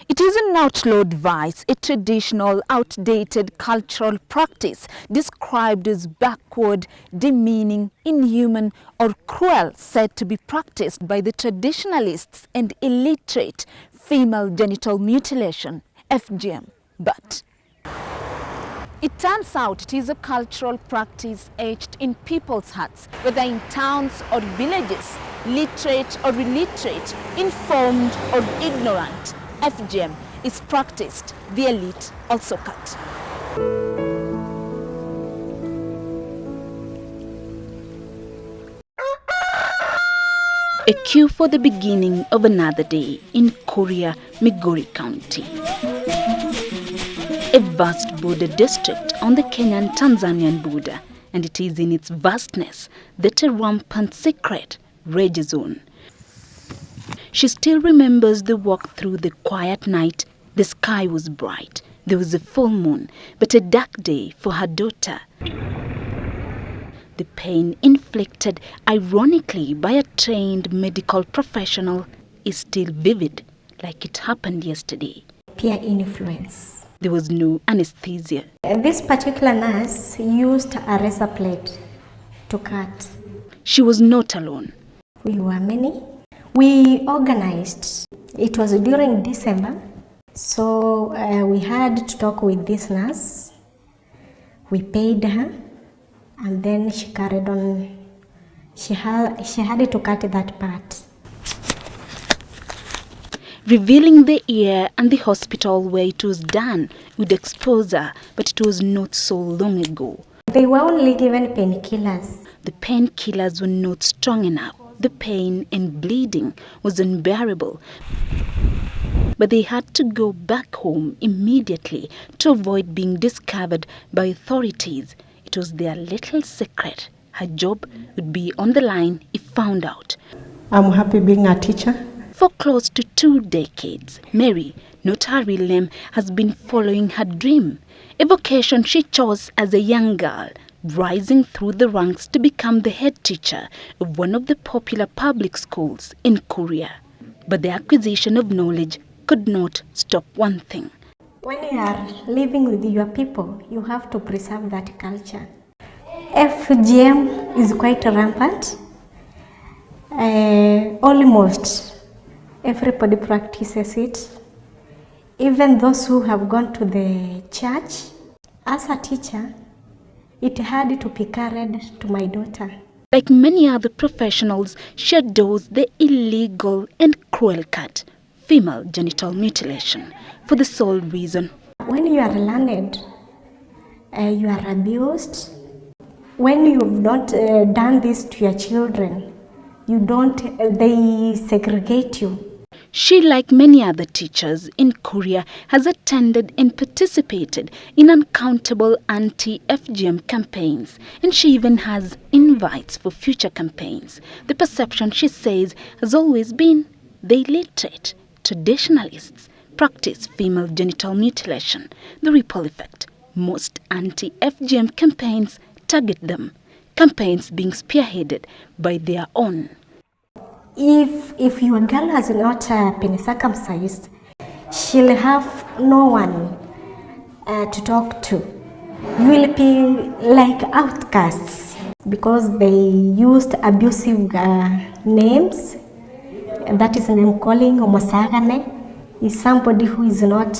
It is an outlawed vice, a traditional, outdated cultural practice described as backward, demeaning, inhuman, or cruel, said to be practiced by the traditionalists and illiterate female genital mutilation, FGM. But it turns out it is a cultural practice etched in people's hearts, whether in towns or villages, literate or illiterate, informed or ignorant. FGM is practiced, the elite also cut. A cue for the beginning of another day in Kuria, Migori County. A vast border district on the Kenyan-Tanzanian border, and it is in its vastness that a rampant secret rages on. She still remembers the walk through the quiet night. The sky was bright. There was a full moon, but a dark day for her daughter. The pain inflicted ironically by a trained medical professional is still vivid, like it happened yesterday. Peer influence. There was no anesthesia. This particular nurse used a razor blade to cut. She was not alone. We were many. We organized. It was during December, so we had to talk with this nurse. We paid her, and then she carried on. She had to cut that part. Revealing the ear and the hospital where it was done would expose her, but it was not so long ago. They were only given painkillers. The painkillers were not strong enough. The pain and bleeding was unbearable. But they had to go back home immediately to avoid being discovered by authorities. It was their little secret. Her job would be on the line if found out. I'm happy being a teacher. For close to 2 decades, Mary, not her real name, has been following her dream, a vocation she chose as a young girl, rising through the ranks to become the head teacher of one of the popular public schools in Kuria. But the acquisition of knowledge could not stop one thing. When you are living with your people, you have to preserve that culture. FGM is quite rampant. Almost everybody practices it. Even those who have gone to the church. As a teacher, it had to be carried to my daughter. Like many other professionals, she adores the illegal and cruel cut, female genital mutilation, for the sole reason. When you are learned, you are abused. When you've not done this to your children, they segregate you. She, like many other teachers in Korea, has attended and participated in uncountable anti-FGM campaigns, and she even has invites for future campaigns. The perception, she says, has always been the illiterate traditionalists practice female genital mutilation. The ripple effect. Most anti-FGM campaigns target them, campaigns being spearheaded by their own. If your girl has not been circumcised, she'll have no one to talk to. You will be like outcasts because they used abusive names. That is name calling. Homosagane is somebody who is not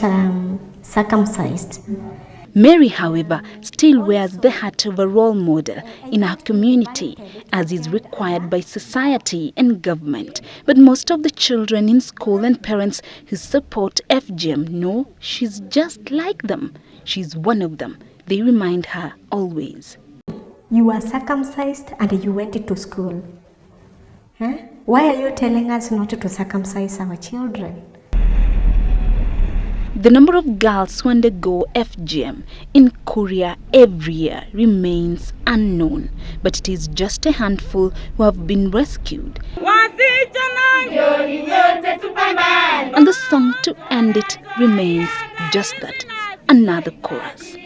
circumcised. Mary, however, still wears the hat of a role model in her community, as is required by society and government. But most of the children in school and parents who support FGM know she's just like them. She's one of them. They remind her always. You are circumcised and you went to school. Huh? Why are you telling us not to circumcise our children? The number of girls who undergo FGM in Korea every year remains unknown, but it is just a handful who have been rescued. And the song to end it remains just that, another chorus.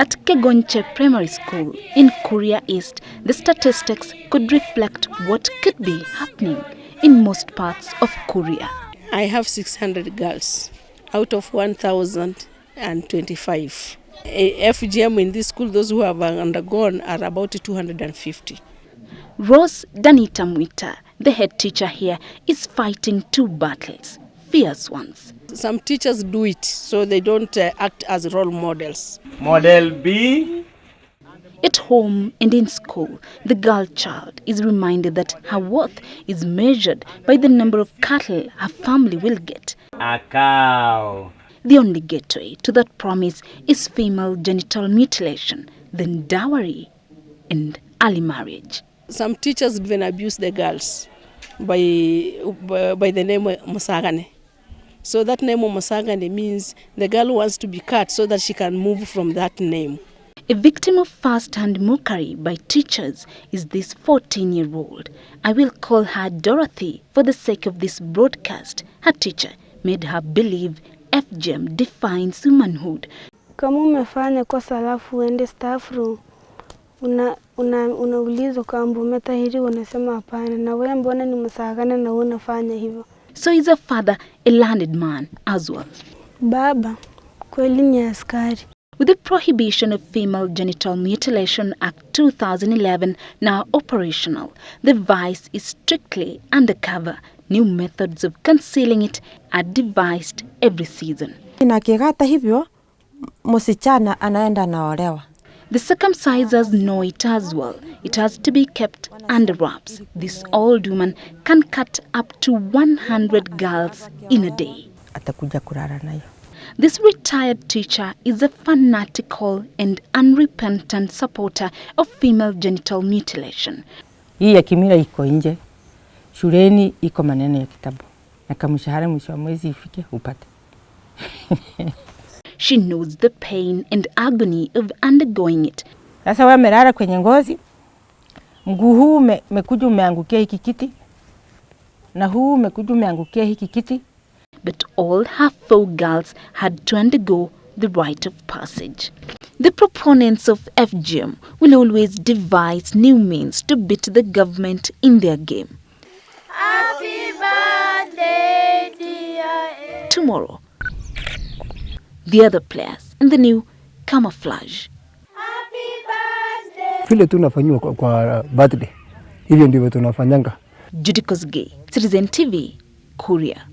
At Kegonche Primary School in Korea East, the statistics could reflect what could be happening in most parts of Korea. I have 600 girls out of 1,025. FGM in this school, those who have undergone are about 250. Rose Danita Mwita, the head teacher here, is fighting two battles, fierce ones. Some teachers do it so they don't act as role models. Model B. At home and in school, the girl child is reminded that her worth is measured by the number of cattle her family will get. A cow. The only gateway to that promise is female genital mutilation, then dowry and early marriage. Some teachers even abuse the girls by the name Musagane. So that name Musagane means the girl wants to be cut so that she can move from that name. A victim of first-hand mockery by teachers is this 14-year-old. I will call her Dorothy for the sake of this broadcast. Her teacher made her believe FGM defines womanhood. Kama umefanya kosa alafu uende staff room, unaulizwa kwamba umetahiri, unasema hapana, na wewe mbona ni msagana na unafanya hivyo. So is a father a learned man as well? Baba kweli ni askari. With the Prohibition of Female Genital Mutilation Act 2011 now operational, the vice is strictly undercover. New methods of concealing it are devised every season. Inakigata hivyo, msichana anaenda naolewa. The circumcisers know it as well. It has to be kept under wraps. This old woman can cut up to 100 girls in a day. Atakuja kulala nayo. This retired teacher is a fanatical and unrepentant supporter of female genital mutilation. Hii ya kimila iko nje. Shuleni iko maneno ya kitabu. Na kama mshahara mwisho wa mwezi ifike upate. She knows the pain and agony of undergoing it. Sasa wewe umelala kwenye ngozi. Mguu huu umekuja umeangukia hiki kiti. Na huu umekuja umeangukia hiki kiti. But all her 4 girls had to undergo the rite of passage. The proponents of FGM will always devise new means to beat the government in their game. Happy birthday, dear. Tomorrow, the other players in the new camouflage. Happy birthday. Vile tunafanywa kwa birthday, hivyo ndivyo tunafanyanga. Judy Kosgei, Citizen TV, Korea.